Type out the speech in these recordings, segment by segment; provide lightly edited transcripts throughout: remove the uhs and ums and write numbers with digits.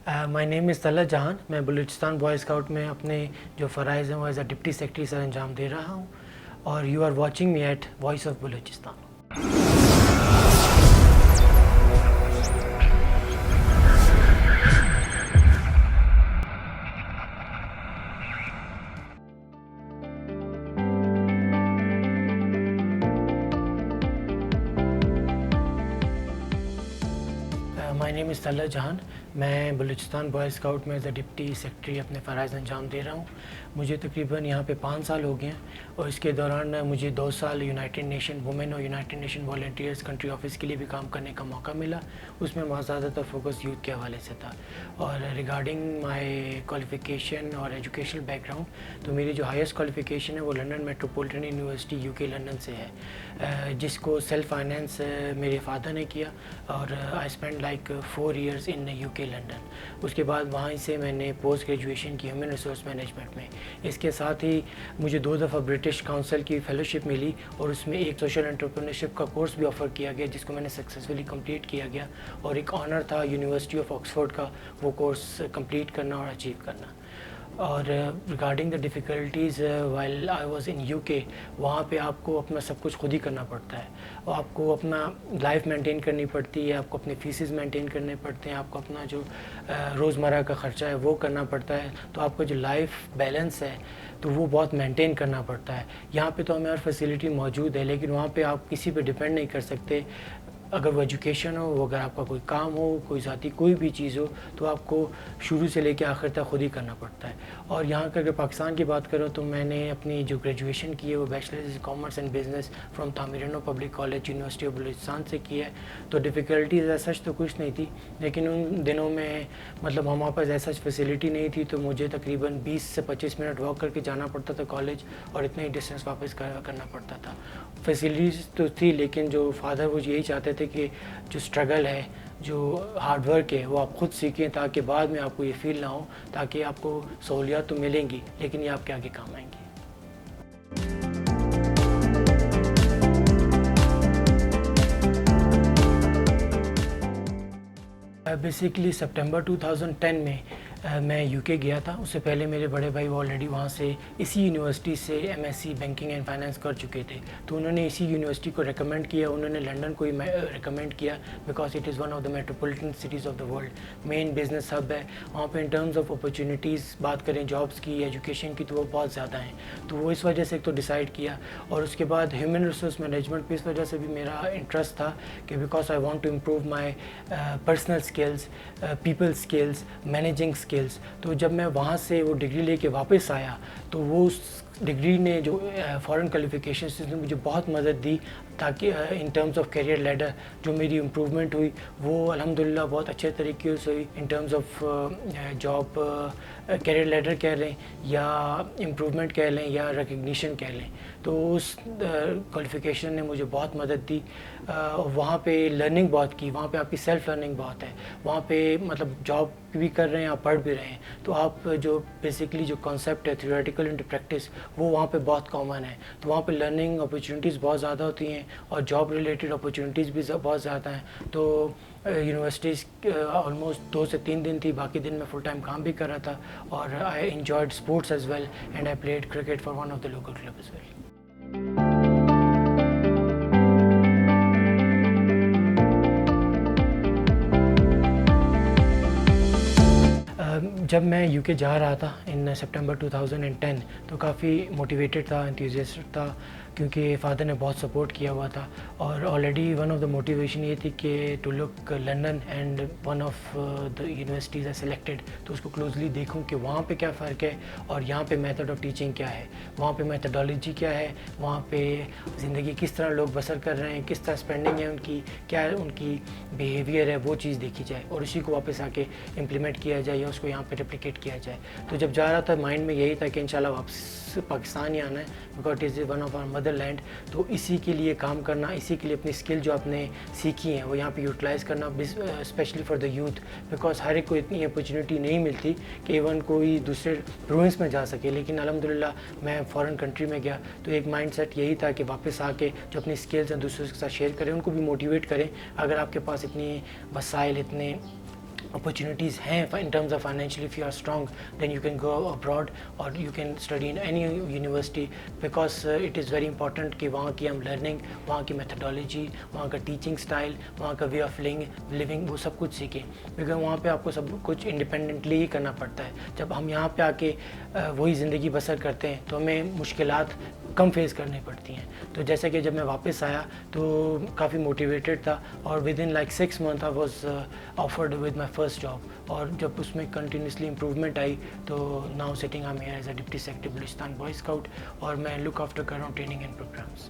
My name is Talat Jahan. میں Balochistan boy scout میں اپنے جو فرائض ہیں وہ ایز اے ڈپٹی سیکرٹری سر انجام دے رہا ہوں, اور you are watching me at voice of Balochistan. My name is Talat Jahan. میں بلوچستان بوائے اسکاؤٹ میں ایز اے ڈپٹی سیکرٹری اپنے فرائض انجام دے رہا ہوں. مجھے تقریباً یہاں پہ 5 سال ہو گئے ہیں, اور اس کے دوران مجھے 2 سال یونائٹڈ نیشن وومن اور United nation volunteers country office کے لیے بھی کام کرنے کا موقع ملا. اس میں زیادہ تر فوکس یوتھ کے حوالے سے تھا. اور ریگارڈنگ مائی کوالیفیکیشن اور ایجوکیشنل بیک گراؤنڈ, تو میری جو ہائیسٹ کوالیفیکیشن ہے وہ London metropolitan university UK London سے ہے, جس کو سیلف فائنینس میرے فادر نے کیا, اور I spend like 4 years in UK London. اس کے بعد وہاں سے میں نے پوسٹ گریجویشن کی ہیومن ریسورس مینجمنٹ میں. اس کے ساتھ ہی مجھے 2 دفعہ برٹش کاؤنسل کی فیلوشپ ملی, اور اس میں ایک سوشل انٹرپرینرشپ کا کورس بھی آفر کیا گیا, جس کو میں نے سکسیزفلی کمپلیٹ کیا گیا, اور ایک آنر تھا یونیورسٹی آف آکسفورڈ کا وہ کورس کمپلیٹ کرنا اور اچیو کرنا. اور regarding the difficulties while I was in UK, وہاں پہ آپ کو اپنا سب کچھ خود ہی کرنا پڑتا ہے, اور آپ کو اپنا لائف مینٹین کرنی پڑتی ہے, آپ کو اپنے فیسز مینٹین کرنے پڑتے ہیں, آپ کو اپنا جو روزمرہ کا خرچہ ہے وہ کرنا پڑتا ہے. تو آپ کا جو لائف بیلنس ہے تو وہ بہت مینٹین کرنا پڑتا ہے. یہاں پہ تو ہمیں ہر فیسلٹی موجود ہے, لیکن وہاں پہ آپ کسی پہ ڈپینڈ نہیں کر سکتے. اگر وہ ایجوکیشن ہو, وہ اگر آپ کا کوئی کام ہو, کوئی ذاتی کوئی بھی چیز ہو, تو آپ کو شروع سے لے کے آخر تک خود ہی کرنا پڑتا ہے. اور یہاں کا اگر پاکستان کی بات کروں تو میں نے اپنی جو گریجویشن کی ہے وہ bachelors in commerce and business from Tameer-e-Nau public college university of Balochistan سے کی ہے. تو ڈیفیکلٹیز ایسا تو کچھ نہیں تھی, لیکن ان دنوں میں مطلب ہمارے پاس ایسا فیسلٹی نہیں تھی, تو مجھے تقریباً 20 سے 25 منٹ واک کر کے جانا پڑتا تھا کالج, اور اتنا ہی ڈسٹینس واپس کرنا پڑتا تھا. فیسلٹیز تو تھی, لیکن جو فادر وہ یہی چاہتے تھے کہ جو اسٹرگل ہے, جو ہارڈ ورک ہے, وہ آپ خود سیکھیں, تاکہ بعد میں آپ کو یہ فیل نہ ہو, تاکہ آپ کو سہولیات تو ملیں گی لیکن یہ آپ کے آگے کام آئیں گی. بیسیکلی سپٹمبر 2010 میں میں UK گیا تھا. اس سے پہلے میرے بڑے بھائی وہ آلریڈی وہاں سے اسی یونیورسٹی سے MSc بینکنگ اینڈ فائنینس کر چکے تھے, تو انہوں نے اسی یونیورسٹی کو ریکمینڈ کیا. انہوں نے لنڈن کو ہی ریکمینڈ کیا because it is one of the metropolitan cities of the world, main business hub ہے وہاں پہ. ان ٹرمز آف اپرچونیٹیز بات کریں جابس کی, ایجوکیشن کی, تو وہ بہت زیادہ ہیں. تو وہ اس وجہ سے ایک تو ڈیسائیڈ کیا, اور اس کے بعد ہیومن ریسورس مینجمنٹ پہ اس وجہ سے بھی میرا انٹرسٹ تھا کہ because I want to improve my personal skills, people skills, managing skills. تو جب میں وہاں سے وہ ڈگری لے کے واپس آیا, تو وہ اس ڈگری نے جو فارن کوالیفیکیشنز نے مجھے بہت مدد دی, تاکہ in terms of career leader جو میری امپروومنٹ ہوئی وہ الحمدللہ بہت اچھے طریقے سے ہوئی. In terms of job career leader کہہ لیں, یا امپروومنٹ کہہ لیں, یا ریکگنیشن کہہ لیں, تو اس کوالیفیکیشن نے مجھے بہت مدد دی. وہاں پہ لرننگ بہت کی, وہاں پہ آپ کی سیلف لرننگ بہت ہے. وہاں پہ مطلب جاب بھی کر رہے ہیں, آپ پڑھ بھی رہے ہیں, تو آپ جو بیسکلی جو کانسیپٹ ہے تھیوریٹیکل انٹو پریکٹس وہ وہاں پہ بہت کامن ہے. تو وہاں پہ لرننگ اپرچونیٹیز بہت زیادہ ہوتی ہیں, اور جاب ریلیٹڈ اپرچونیٹیز بھی بہت زیادہ ہیں. تو یونیورسٹیز آلموسٹ 2 سے 3 دن تھی, باقی دن میں فل ٹائم کام بھی کر رہا تھا. اور I enjoyed sports as well, and I played cricket for one of the local club as well. جب میں UK جا رہا تھا ان سپٹمبر 2010, تو کافی موٹیویٹڈ تھا, انتھوزیاسٹک تھا, کیونکہ فادر نے بہت سپورٹ کیا ہوا تھا. اور already one of the motivation یہ تھی کہ to look London and one of the universities are selected, تو اس کو کلوزلی دیکھوں کہ وہاں پہ کیا فرق ہے, اور یہاں پہ میتھڈ آف ٹیچنگ کیا ہے, وہاں پہ میتھڈالوجی کیا ہے, وہاں پہ زندگی کس طرح لوگ بسر کر رہے ہیں, کس طرح اسپینڈنگ ہے ان کی, کیا ان کی بیہیویئر ہے, وہ چیز دیکھی جائے, اور اسی کو واپس آ کے امپلیمنٹ کیا جائے, یا اس کو یہاں پہ ریپلیکیٹ کیا جائے. تو جب جا رہا تھا مائنڈ میں یہی تھا کہ انشاءاللہ واپس پاکستان ہی آنا ہے, because it is one of our mother land. تو اسی کے لیے کام کرنا, اسی کے لیے اپنی اسکل جو آپ نے سیکھی ہیں وہ یہاں پہ یوٹیلائز کرنا, especially for the youth, because ہر ایک کو اتنی اپرچونیٹی نہیں ملتی کہ ایون کوئی دوسرے پروونس میں جا سکے. لیکن الحمدللہ میں فارن کنٹری میں گیا, تو ایک مائنڈ سیٹ یہی تھا کہ واپس آ کے جو اپنی اسکلز ہیں دوسروں کے ساتھ شیئر کریں, ان کو بھی موٹیویٹ کریں. اگر آپ کے پاس اتنی وسائل, اتنے अपॉर्चुनिटीज़ हैं in terms of financially. If you are strong then you can go abroad और you can study in any university, because it is very important कि वहाँ की हम लर्निंग, वहाँ की मेथडोलॉजी, वहाँ का टीचिंग स्टाइल, वहाँ का वे ऑफ लिविंग वो सब कुछ सीखें, बिकॉज वहाँ पे आपको सब कुछ इंडिपेंडेंटली ही करना पड़ता है. जब हम यहाँ पे आके वही ज़िंदगी बसर करते हैं तो हमें मुश्किलात कम फेस करनी पड़ती हैं. तो जैसे कि जब मैं वापस आया तो काफ़ी मोटिवेटेड था और within like 6 month I was offered with my first job. और जब उसमें कंटिन्यूसली इम्प्रूवमेंट आई तो now sitting I am here as a deputy secretary Balochistan boy scout, और मैं लुक आफ्टर कर रहा हूँ ट्रेनिंग एंड प्रोग्राम्स.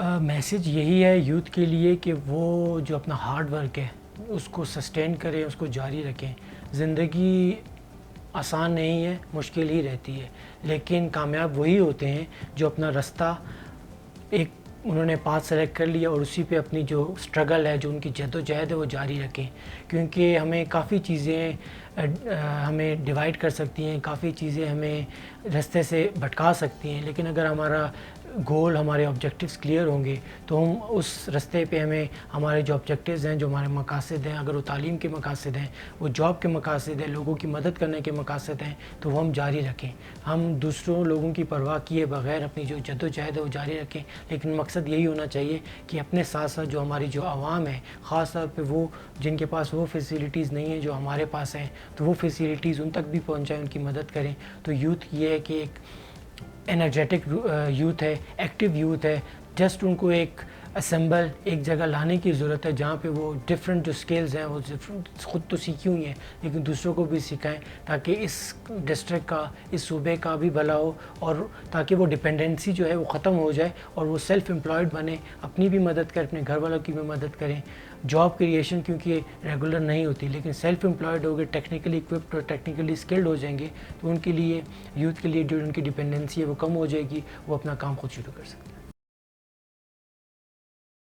میسیج یہی ہے یوتھ کے لیے کہ وہ جو اپنا ہارڈ ورک ہے اس کو سسٹین کریں، اس کو جاری رکھیں. زندگی آسان نہیں ہے، مشکل ہی رہتی ہے، لیکن کامیاب وہی ہوتے ہیں جو اپنا رستہ ایک انہوں نے پاتھ سلیکٹ کر لیا اور اسی پہ اپنی جو سٹرگل ہے، جو ان کی جد و جہد ہے وہ جاری رکھیں. کیونکہ ہمیں کافی چیزیں ہمیں ڈیوائیڈ کر سکتی ہیں، کافی چیزیں ہمیں رستے سے بھٹکا سکتی ہیں، لیکن اگر ہمارا گول، ہمارے آبجیکٹیوز کلیئر ہوں گے تو ہم اس رستے پہ ہمیں ہمارے جو آبجیکٹیوز ہیں، جو ہمارے مقاصد ہیں، اگر وہ تعلیم کے مقاصد ہیں، وہ جاب کے مقاصد ہیں، لوگوں کی مدد کرنے کے مقاصد ہیں، تو وہ ہم جاری رکھیں. ہم دوسروں لوگوں کی پرواہ کیے بغیر اپنی جو جد و جہد ہے وہ جاری رکھیں، لیکن مقصد یہی ہونا چاہیے کہ اپنے ساتھ ساتھ جو ہماری جو عوام ہے، خاص طور پہ وہ جن کے پاس وہ فیسیلیٹیز نہیں ہیں جو ہمارے پاس ہیں، تو وہ فیسیلیٹیز ان تک بھی پہنچائیں، ان کی مدد کریں. تو یوتھ یہ ہے کہ ایک انرجیٹک یوتھ ہے، ایکٹیو یوتھ ہے. جسٹ ان کو ایک اسمبل ایک جگہ لانے کی ضرورت ہے جہاں پہ وہ ڈفرینٹ جو سکلز ہیں وہ خود تو سیکھی ہوئی ہیں لیکن دوسروں کو بھی سکھائیں، تاکہ اس ڈسٹرکٹ کا، اس صوبے کا بھی بھلا ہو، اور تاکہ وہ ڈپینڈنسی جو ہے وہ ختم ہو جائے اور وہ سیلف امپلائڈ بنے، اپنی بھی مدد کریں، اپنے گھر والوں کی بھی مدد کریں. جاب کریشن کیونکہ ریگولر نہیں ہوتی، لیکن سیلف امپلائڈ ہو گئے، ٹیکنیکلی اکوپڈ اور ٹیکنیکلی اسکلڈ ہو جائیں گے تو ان کے لیے، یوتھ کے لیے جو ان کی ڈپینڈنسی ہے وہ کم ہو جائے گی، وہ اپنا کام خود شروع کر سکتے ہیں.